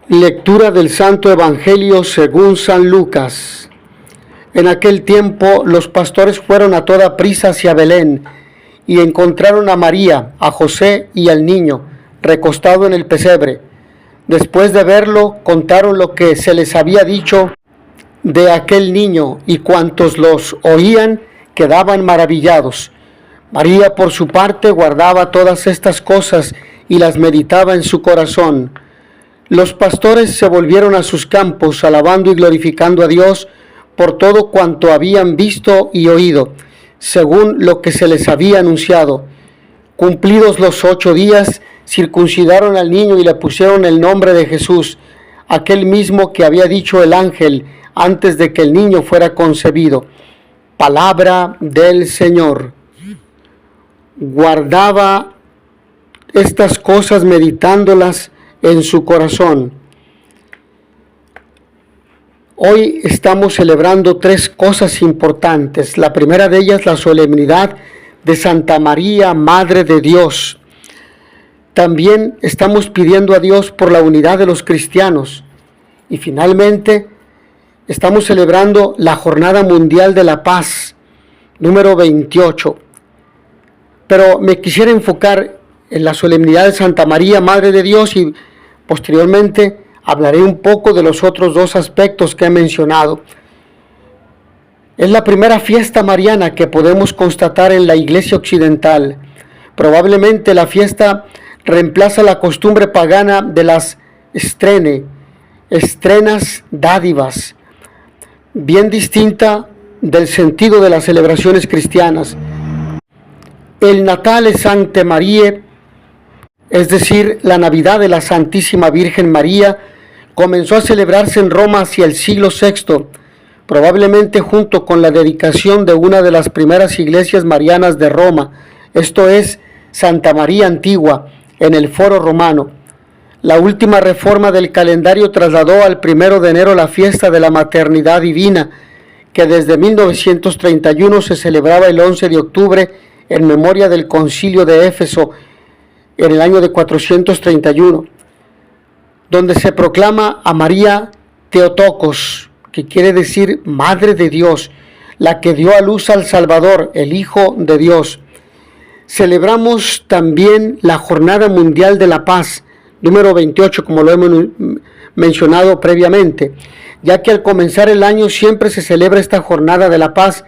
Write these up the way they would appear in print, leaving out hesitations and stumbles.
Lectura del Santo Evangelio según San Lucas. En aquel tiempo los pastores fueron a toda prisa hacia Belén y encontraron a María, a José y al niño recostado en el pesebre. Después de verlo, contaron lo que se les había dicho de aquel niño, y cuantos los oían quedaban maravillados. María, por su parte, guardaba todas estas cosas y las meditaba en su corazón. Los pastores se volvieron a sus campos, alabando y glorificando a Dios por todo cuanto habían visto y oído, según lo que se les había anunciado. Cumplidos los 8 días, circuncidaron al niño y le pusieron el nombre de Jesús, aquel mismo que había dicho el ángel antes de que el niño fuera concebido. Palabra del Señor. Guardaba estas cosas meditándolas en su corazón. Hoy estamos celebrando 3 cosas importantes. La primera de ellas, la solemnidad de Santa María, Madre de Dios. También estamos pidiendo a Dios por la unidad de los cristianos. Y finalmente, estamos celebrando la Jornada Mundial de la Paz, número 28. Pero me quisiera enfocar en la solemnidad de Santa María, Madre de Dios, y posteriormente hablaré un poco de los otros 2 aspectos que he mencionado. Es la primera fiesta mariana que podemos constatar en la Iglesia occidental. Probablemente la fiesta reemplaza la costumbre pagana de las estrenas dádivas, bien distinta del sentido de las celebraciones cristianas. El Natale Sancte Mariae, es decir, la Navidad de la Santísima Virgen María, comenzó a celebrarse en Roma hacia el siglo VI, probablemente junto con la dedicación de una de las primeras iglesias marianas de Roma, esto es, Santa María Antigua, en el Foro Romano. La última reforma del calendario trasladó al 1 de enero la fiesta de la Maternidad Divina, que desde 1931 se celebraba el 11 de octubre en memoria del Concilio de Éfeso en el año de 431, donde se proclama a María Theotokos, que quiere decir Madre de Dios, la que dio a luz al Salvador, el Hijo de Dios. Celebramos también la Jornada Mundial de la Paz, número 28, como lo hemos mencionado previamente, ya que al comenzar el año siempre se celebra esta Jornada de la Paz,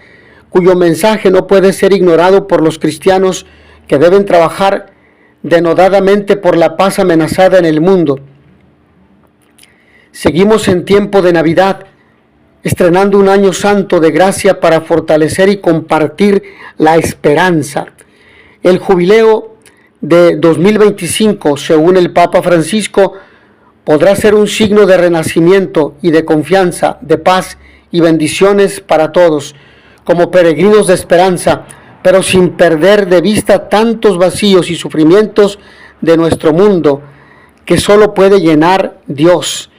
cuyo mensaje no puede ser ignorado por los cristianos que deben trabajar denodadamente por la paz amenazada en el mundo. Seguimos en tiempo de Navidad, estrenando un año santo de gracia para fortalecer y compartir la esperanza. El jubileo de 2025, según el Papa Francisco, podrá ser un signo de renacimiento y de confianza, de paz y bendiciones para todos, como peregrinos de esperanza, pero sin perder de vista tantos vacíos y sufrimientos de nuestro mundo que solo puede llenar Dios.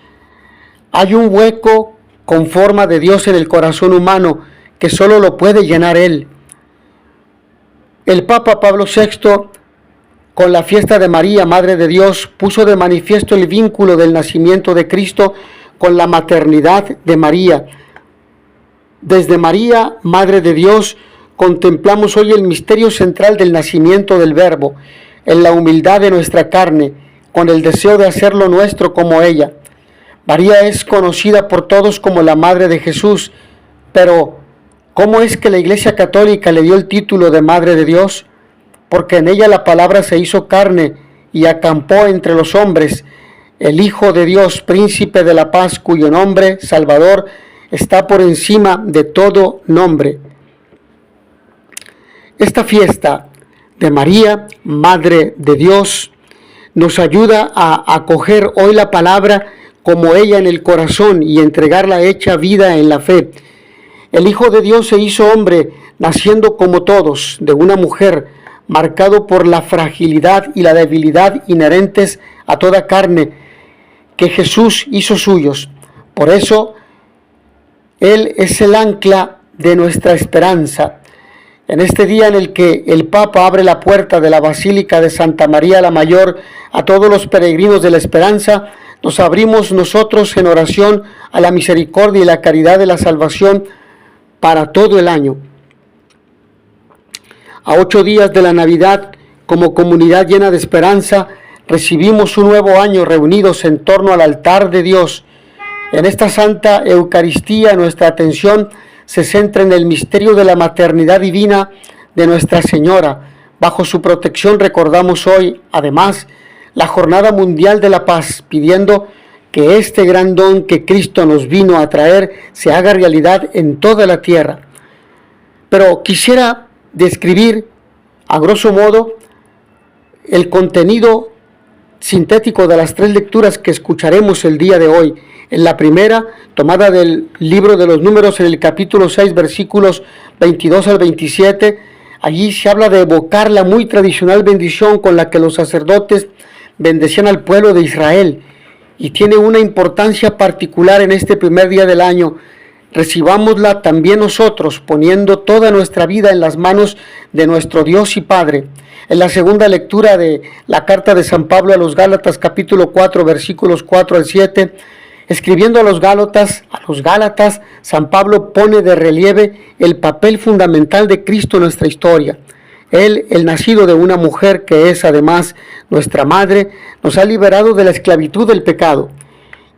Hay un hueco con forma de Dios en el corazón humano que solo lo puede llenar Él. El Papa Pablo VI, con la fiesta de María, Madre de Dios, puso de manifiesto el vínculo del nacimiento de Cristo con la maternidad de María. Desde María, Madre de Dios, contemplamos hoy el misterio central del nacimiento del Verbo, en la humildad de nuestra carne, con el deseo de hacerlo nuestro como ella. María es conocida por todos como la Madre de Jesús, pero ¿cómo es que la Iglesia Católica le dio el título de Madre de Dios? Porque en ella la palabra se hizo carne y acampó entre los hombres, el Hijo de Dios, Príncipe de la Paz, cuyo nombre, Salvador, está por encima de todo nombre. Esta fiesta de María, Madre de Dios, nos ayuda a acoger hoy la palabra como ella en el corazón y entregarla hecha vida en la fe. El Hijo de Dios se hizo hombre, naciendo como todos, de una mujer, marcado por la fragilidad y la debilidad inherentes a toda carne, que Jesús hizo suyos. Por eso, Él es el ancla de nuestra esperanza. En este día en el que el Papa abre la puerta de la Basílica de Santa María la Mayor a todos los peregrinos de la esperanza, nos abrimos nosotros en oración a la misericordia y la caridad de la salvación para todo el año. A 8 días de la Navidad, como comunidad llena de esperanza, recibimos un nuevo año reunidos en torno al altar de Dios. En esta Santa Eucaristía nuestra atención se centra en el misterio de la maternidad divina de Nuestra Señora. Bajo su protección recordamos hoy, además, la Jornada Mundial de la Paz, pidiendo que este gran don que Cristo nos vino a traer se haga realidad en toda la tierra. Pero quisiera describir, a grosso modo, el contenido sintético de las 3 lecturas que escucharemos el día de hoy. En la primera, tomada del libro de los Números, en el capítulo 6, versículos 22 al 27, allí se habla de evocar la muy tradicional bendición con la que los sacerdotes bendecían al pueblo de Israel, y tiene una importancia particular en este primer día del año. Recibámosla también nosotros, poniendo toda nuestra vida en las manos de nuestro Dios y Padre. En la segunda lectura de la carta de San Pablo a los Gálatas, capítulo 4, versículos 4 al 7, escribiendo a los Gálatas, San Pablo pone de relieve el papel fundamental de Cristo en nuestra historia. Él, el nacido de una mujer que es además nuestra madre, nos ha liberado de la esclavitud del pecado.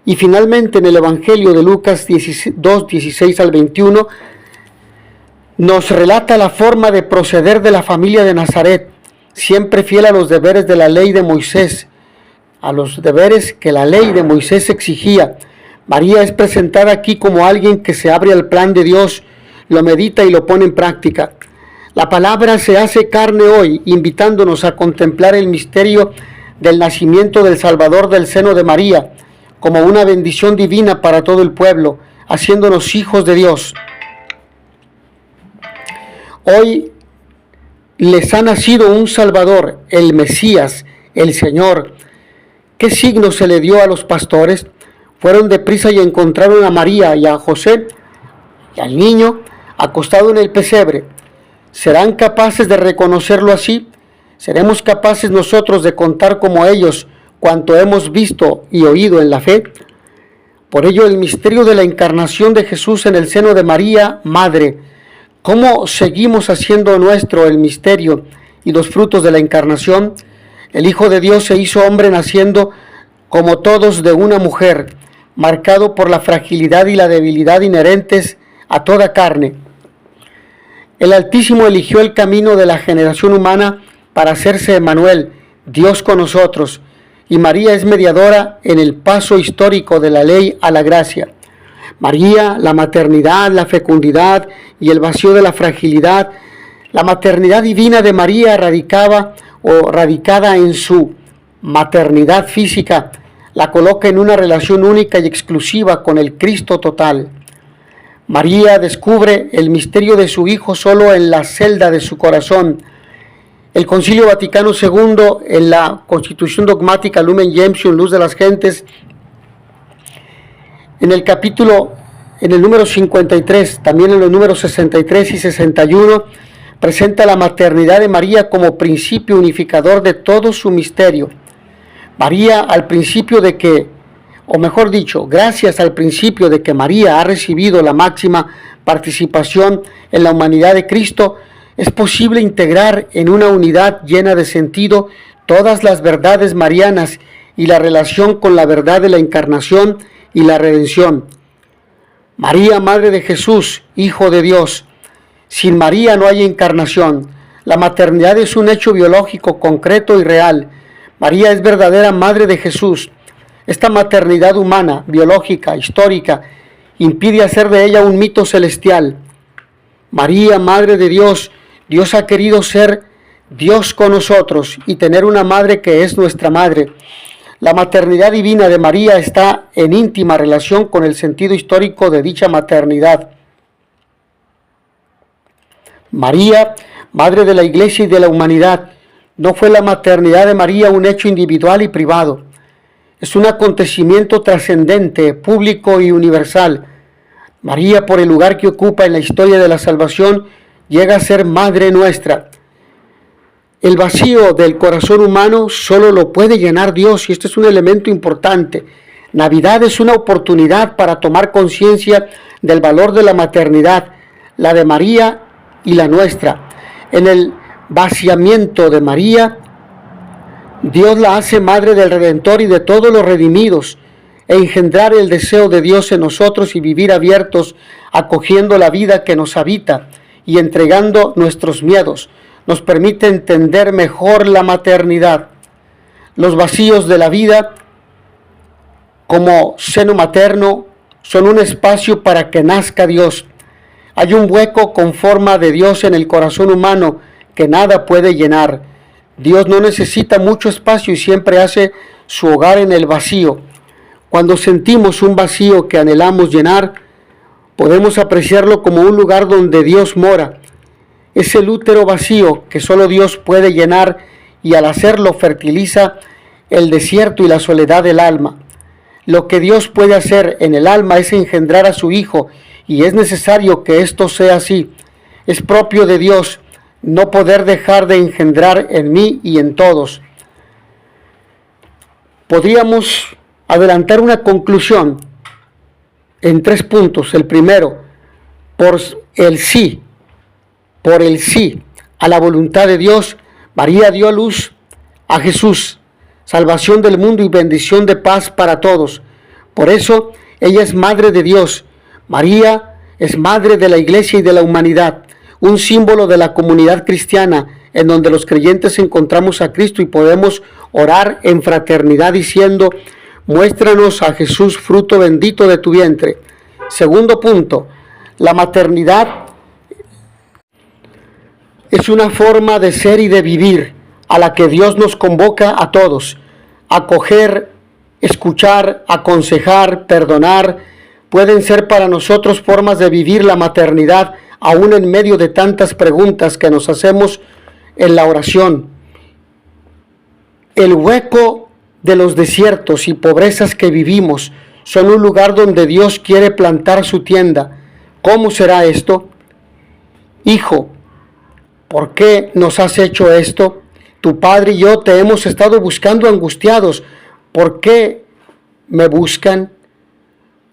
Y finalmente en el Evangelio de Lucas 2, 16 al 21, nos relata la forma de proceder de la familia de Nazaret, siempre fiel a los deberes de la ley de Moisés, a los deberes que la ley de Moisés exigía. María es presentada aquí como alguien que se abre al plan de Dios, lo medita y lo pone en práctica. La palabra se hace carne hoy, invitándonos a contemplar el misterio del nacimiento del Salvador del seno de María, como una bendición divina para todo el pueblo, haciéndonos hijos de Dios. Hoy les ha nacido un Salvador, el Mesías, el Señor. ¿Qué signo se le dio a los pastores? Fueron deprisa y encontraron a María y a José y al niño acostado en el pesebre. ¿Serán capaces de reconocerlo así? ¿Seremos capaces nosotros de contar como ellos cuanto hemos visto y oído en la fe? Por ello, el misterio de la encarnación de Jesús en el seno de María, Madre. ¿Cómo seguimos haciendo nuestro el misterio y los frutos de la encarnación? El Hijo de Dios se hizo hombre naciendo como todos de una mujer, marcado por la fragilidad y la debilidad inherentes a toda carne. El Altísimo eligió el camino de la generación humana para hacerse Emmanuel, Dios con nosotros, y María es mediadora en el paso histórico de la ley a la gracia. María, la maternidad, la fecundidad y el vacío de la fragilidad, la maternidad divina de María radicada en su maternidad física, la coloca en una relación única y exclusiva con el Cristo total. María descubre el misterio de su Hijo solo en la celda de su corazón. El Concilio Vaticano II, en la Constitución Dogmática Lumen Gentium, Luz de las Gentes, en el número 53, también en los números 63 y 61, presenta la maternidad de María como principio unificador de todo su misterio. María, al principio de que, o mejor dicho, gracias al principio de que María ha recibido la máxima participación en la humanidad de Cristo, es posible integrar en una unidad llena de sentido todas las verdades marianas y la relación con la verdad de la encarnación y la redención. María, Madre de Jesús, Hijo de Dios. Sin María no hay encarnación. La maternidad es un hecho biológico, concreto y real. María es verdadera Madre de Jesús. Esta maternidad humana, biológica, histórica, impide hacer de ella un mito celestial. María, Madre de Dios, Dios ha querido ser Dios con nosotros y tener una madre que es nuestra madre. La maternidad divina de María está en íntima relación con el sentido histórico de dicha maternidad. María, Madre de la Iglesia y de la humanidad, no fue la maternidad de María un hecho individual y privado. Es un acontecimiento trascendente, público y universal. María, por el lugar que ocupa en la historia de la salvación, llega a ser Madre nuestra. El vacío del corazón humano solo lo puede llenar Dios, y este es un elemento importante. Navidad es una oportunidad para tomar conciencia del valor de la maternidad, la de María y la nuestra. En el vaciamiento de María, Dios la hace madre del Redentor y de todos los redimidos, e engendrar el deseo de Dios en nosotros y vivir abiertos, acogiendo la vida que nos habita y entregando nuestros miedos, nos permite entender mejor la maternidad. Los vacíos de la vida, como seno materno, son un espacio para que nazca Dios. Hay un hueco con forma de Dios en el corazón humano que nada puede llenar. Dios no necesita mucho espacio y siempre hace su hogar en el vacío. Cuando sentimos un vacío que anhelamos llenar, podemos apreciarlo como un lugar donde Dios mora. Es el útero vacío que solo Dios puede llenar, y al hacerlo fertiliza el desierto y la soledad del alma. Lo que Dios puede hacer en el alma es engendrar a su Hijo, y es necesario que esto sea así. Es propio de Dios no poder dejar de engendrar en mí y en todos. Podríamos adelantar una conclusión en 3 puntos. El primero, por el sí a la voluntad de Dios, María dio a luz a Jesús, salvación del mundo y bendición de paz para todos. Por eso ella es madre de Dios. María es madre de la iglesia y de la humanidad, un símbolo de la comunidad cristiana, en donde los creyentes encontramos a Cristo y podemos orar en fraternidad diciendo: muéstranos a Jesús, fruto bendito de tu vientre. Segundo punto, la maternidad es una forma de ser y de vivir a la que Dios nos convoca a todos. Acoger, escuchar, aconsejar, perdonar, pueden ser para nosotros formas de vivir la maternidad, aún en medio de tantas preguntas que nos hacemos en la oración. El hueco de los desiertos y pobrezas que vivimos son un lugar donde Dios quiere plantar su tienda. ¿Cómo será esto? Hijo, ¿por qué nos has hecho esto? Tu padre y yo te hemos estado buscando angustiados. ¿Por qué me buscan?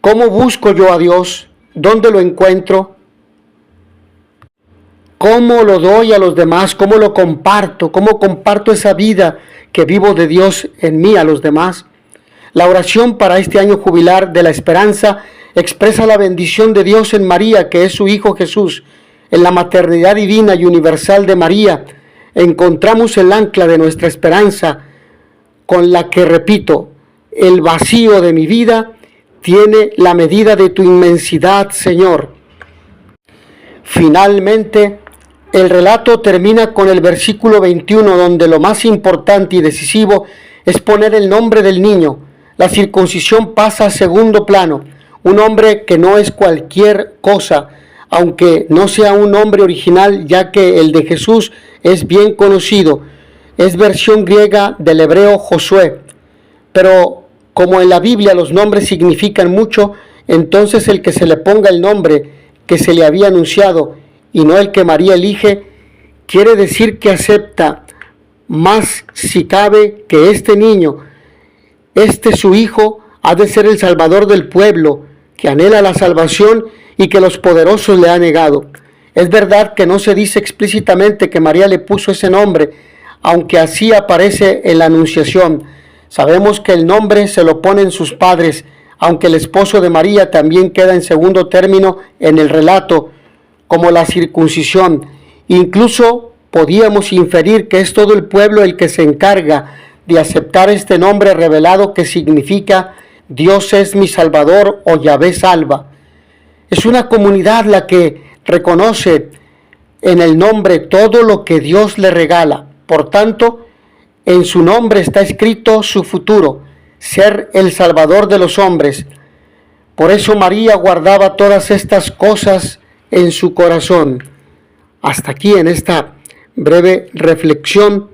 ¿Cómo busco yo a Dios? ¿Dónde lo encuentro? ¿Cómo lo doy a los demás? ¿Cómo lo comparto? ¿Cómo comparto esa vida que vivo de Dios en mí a los demás? La oración para este año jubilar de la esperanza expresa la bendición de Dios en María, que es su Hijo Jesús. En la maternidad divina y universal de María encontramos el ancla de nuestra esperanza, con la que, repito, el vacío de mi vida tiene la medida de tu inmensidad, Señor. Finalmente, el relato termina con el versículo 21, donde lo más importante y decisivo es poner el nombre del niño. La circuncisión pasa a segundo plano. Un nombre que no es cualquier cosa, aunque no sea un nombre original, ya que el de Jesús es bien conocido. Es versión griega del hebreo Josué. Pero como en la Biblia los nombres significan mucho, entonces el que se le ponga el nombre que se le había anunciado y no el que María elige, quiere decir que acepta más, si cabe, que este niño, su hijo, ha de ser el salvador del pueblo, que anhela la salvación y que los poderosos le han negado. Es verdad que no se dice explícitamente que María le puso ese nombre, aunque así aparece en la Anunciación. Sabemos que el nombre se lo ponen sus padres, aunque el esposo de María también queda en segundo término en el relato, como la circuncisión. Incluso podíamos inferir que es todo el pueblo el que se encarga de aceptar este nombre revelado, que significa Dios es mi Salvador o Yahvé salva. Es una comunidad la que reconoce en el nombre todo lo que Dios le regala. Por tanto, en su nombre está escrito su futuro, ser el Salvador de los hombres. Por eso María guardaba todas estas cosas en su corazón. Hasta aquí en esta breve reflexión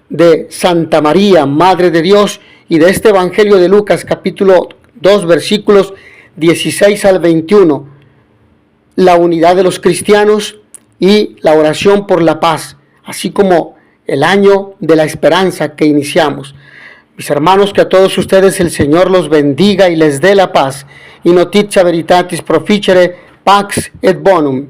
de Santa María, Madre de Dios, y de este Evangelio de Lucas, capítulo 2, versículos 16 al 21. La unidad de los cristianos y la oración por la paz, así como el año de la esperanza que iniciamos. Mis hermanos, que a todos ustedes el Señor los bendiga y les dé la paz. Y noticia veritatis proficere pax et bonum.